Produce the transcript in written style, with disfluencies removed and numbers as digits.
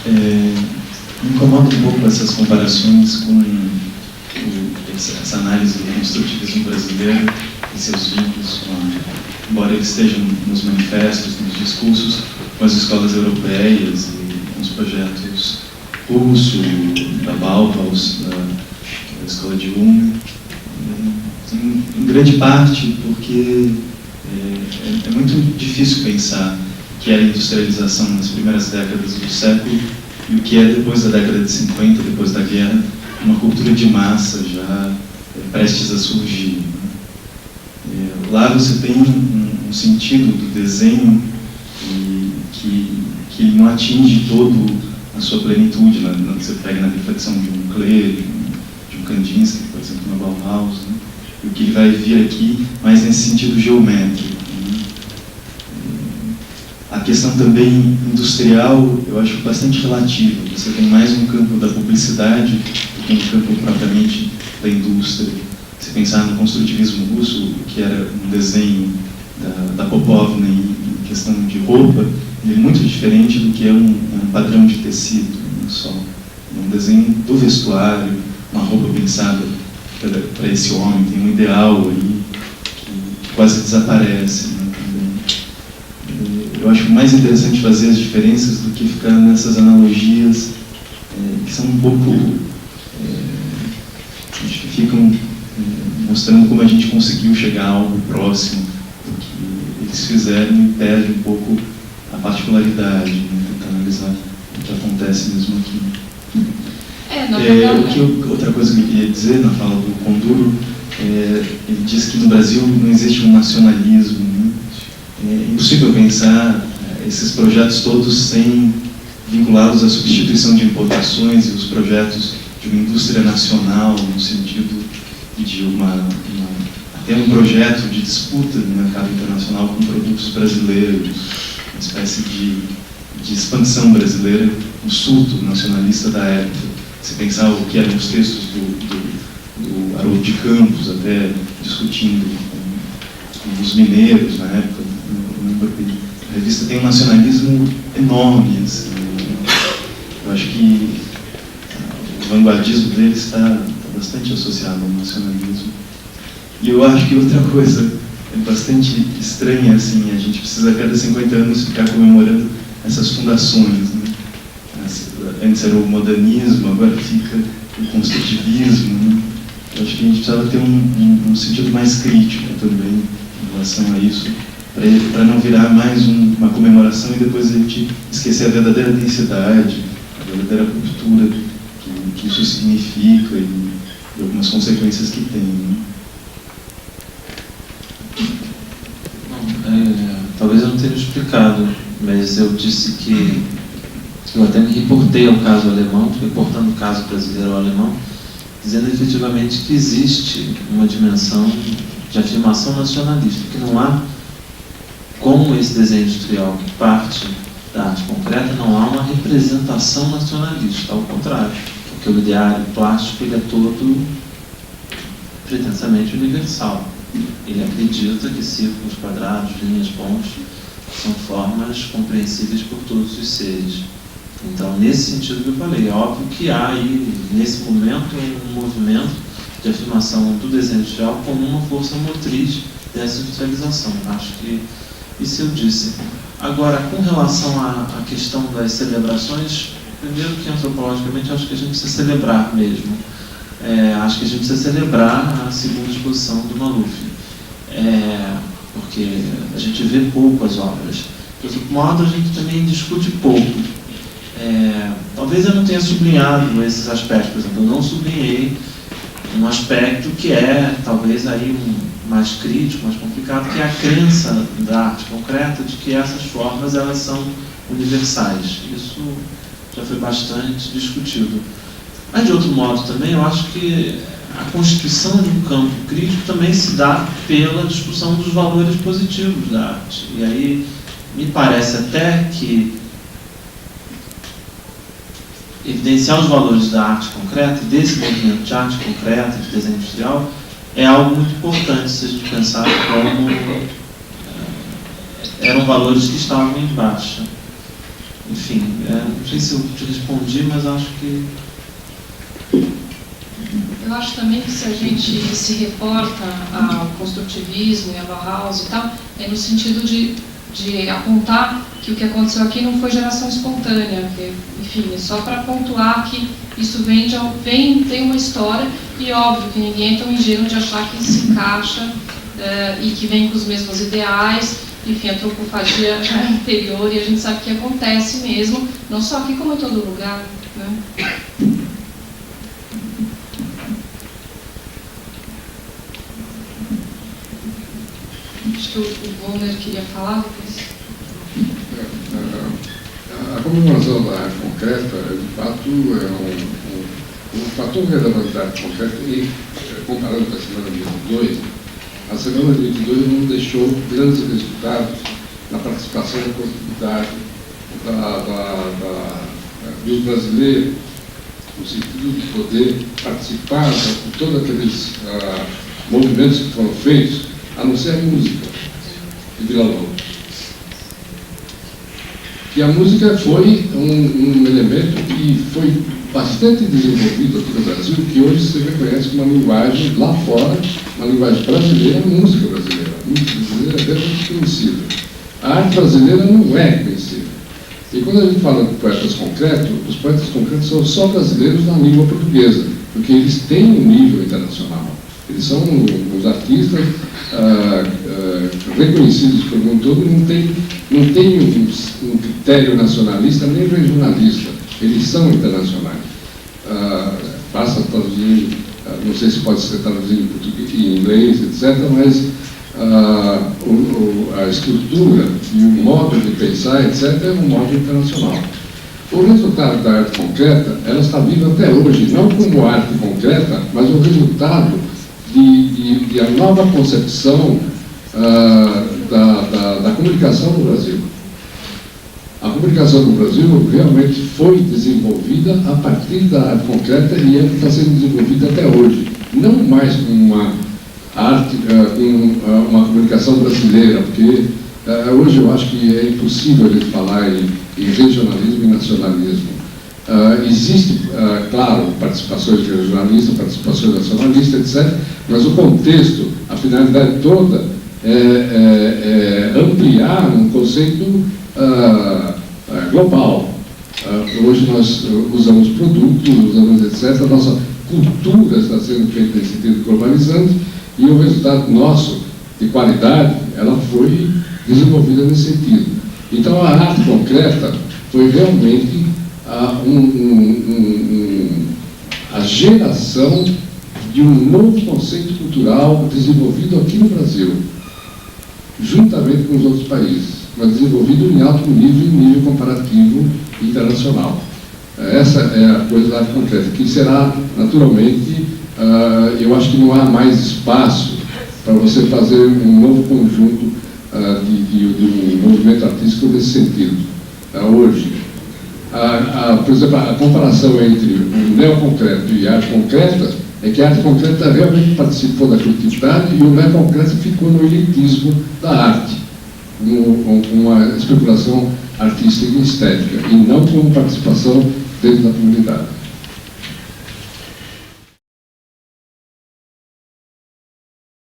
Me incomoda um pouco essas comparações com essa análise do construtivismo brasileiro e seus vínculos embora eles estejam nos manifestos, nos discursos, com as escolas europeias e com os projetos russo, da Bauhaus, da escola de Ulm, em grande parte porque é muito difícil pensar que era a industrialização nas primeiras décadas do século e o que é depois da década de 50, depois da guerra, uma cultura de massa já prestes a surgir. Lá você tem um sentido do desenho que não atinge todo a sua plenitude. Você pega na reflexão de um Klee, de um Kandinsky, por exemplo, na Bauhaus, né? E o que ele vai vir aqui, mais nesse sentido geométrico. A questão também industrial, eu acho bastante relativa. Você tem mais um campo da publicidade do que um campo propriamente da indústria. Se pensar no construtivismo russo, que era um desenho da Popovna em questão de roupa, ele é muito diferente do que é um padrão de tecido, só. Um desenho do vestuário, uma roupa pensada para esse homem, tem um ideal aí que quase desaparece, né, também. Eu acho mais interessante fazer as diferenças do que ficar nessas analogias que são um pouco... acho que ficam mostrando como a gente conseguiu chegar a algo próximo do que eles fizeram e perde um pouco a particularidade, né, tentar analisar o que acontece mesmo aqui. Outra coisa que eu queria dizer na fala do Conduro, ele diz que no Brasil não existe um nacionalismo, né? É impossível pensar esses projetos todos sem vinculados à substituição de importações e os projetos de uma indústria nacional, no sentido de até um projeto de disputa no mercado internacional com produtos brasileiros, uma espécie de expansão brasileira, um surto nacionalista da época. Se pensar o que eram os textos do Haroldo de Campos, até discutindo com os mineiros na época, a revista tem um nacionalismo enorme. Assim, eu acho que o vanguardismo dele está bastante associado ao nacionalismo. E eu acho que outra coisa é bastante estranha, assim, a gente precisa a cada 50 anos ficar comemorando essas fundações, né? Antes era o modernismo, agora fica o construtivismo, né? Eu acho que a gente precisava ter um sentido mais crítico também em relação a isso, para não virar mais uma comemoração e depois a gente esquecer a verdadeira densidade, a verdadeira cultura que isso significa e algumas consequências que tem, né? Talvez eu não tenha explicado, mas eu disse que eu até me reportei ao caso alemão, reportando o caso brasileiro ao alemão, dizendo efetivamente que existe uma dimensão de afirmação nacionalista, que não há, como esse desenho industrial que parte da arte concreta, não há uma representação nacionalista, ao contrário, porque o ideário plástico ele é todo pretensamente universal. Ele acredita que círculos, quadrados, linhas, pontos são formas compreensíveis por todos os seres. Então, nesse sentido que eu falei, é óbvio que há aí, nesse momento, um movimento de afirmação do desenho industrial como uma força motriz dessa industrialização. Acho que isso eu disse. Agora, com relação à questão das celebrações, primeiro que antropologicamente acho que a gente precisa celebrar mesmo. Acho que a gente precisa celebrar a segunda exposição do Maluf, porque a gente vê pouco as obras. De outro modo, a gente também discute pouco. Talvez eu não tenha sublinhado esses aspectos, por exemplo, eu não sublinhei um aspecto que é talvez aí mais crítico, mais complicado, que é a crença da arte concreta de que essas formas elas são universais. Isso já foi bastante discutido. Mas, de outro modo, também, eu acho que a constituição de um campo crítico também se dá pela discussão dos valores positivos da arte. E aí, me parece até que evidenciar os valores da arte concreta, desse movimento de arte concreta, de desenho industrial, é algo muito importante se a gente pensar como eram valores que estavam em baixa. enfim, não sei se eu te respondi, mas acho que... Eu acho também que se a gente se reporta ao construtivismo e à Bauhaus e tal, é no sentido de apontar que o que aconteceu aqui não foi geração espontânea, que, enfim, é só para pontuar que isso tem uma história, e óbvio que ninguém é tão ingênuo de achar que se encaixa e que vem com os mesmos ideais, enfim, a antropofagia já é interior e a gente sabe que acontece mesmo, não só aqui como em todo lugar, né? Acho que o Bonner queria falar depois. A comemoração da arte concreta, de fato, é um fator relevante da arte concreta, e comparando com a semana de 22, a semana de 22 não deixou grandes resultados na participação da coletividade dos brasileiros, no sentido de poder participar de todos aqueles movimentos que foram feitos, a não ser a música de Vila Lobos. Que a música foi um elemento que foi bastante desenvolvido aqui no Brasil, que hoje se reconhece como uma linguagem lá fora, uma linguagem brasileira, música brasileira. A música brasileira é bem conhecida. A arte brasileira não é conhecida. E quando a gente fala de poetas concretos, os poetas concretos são só brasileiros na língua portuguesa, porque eles têm um nível internacional. Eles são os artistas reconhecidos por mundo todo, não tem um critério nacionalista nem regionalista. Eles são internacionais. Basta traduzir, não sei se pode ser traduzido em português, em inglês, etc., mas a estrutura e o modo de pensar, etc., é um modo internacional. O resultado da arte concreta, ela está viva até hoje, não como arte concreta, mas o resultado de a nova concepção da comunicação no Brasil. A comunicação no Brasil realmente foi desenvolvida a partir da arte concreta e ela está sendo desenvolvida até hoje. Não mais com uma arte, com uma comunicação brasileira, porque hoje eu acho que é impossível a gente falar em regionalismo e nacionalismo. Existe, claro, participações regionalistas, participações nacionalistas, etc., mas o contexto, a finalidade toda é ampliar um conceito global. Hoje nós usamos produtos, usamos etc., a nossa cultura está sendo feita nesse sentido globalizante, e o resultado nosso, de qualidade, ela foi desenvolvida nesse sentido. Então a arte concreta foi realmente a geração de um novo conceito cultural desenvolvido aqui no Brasil, juntamente com os outros países, mas desenvolvido em alto nível, em nível comparativo internacional. Essa é a coisa da arte concreta, que será, naturalmente, eu acho que não há mais espaço para você fazer um novo conjunto de um movimento artístico nesse sentido. Hoje, por exemplo, a comparação entre o neoconcreto e a arte concreta é que a arte concreta realmente participou da coletividade e o neoconcreto ficou no elitismo da arte, com uma especulação artística e estética, e não como participação dentro da comunidade.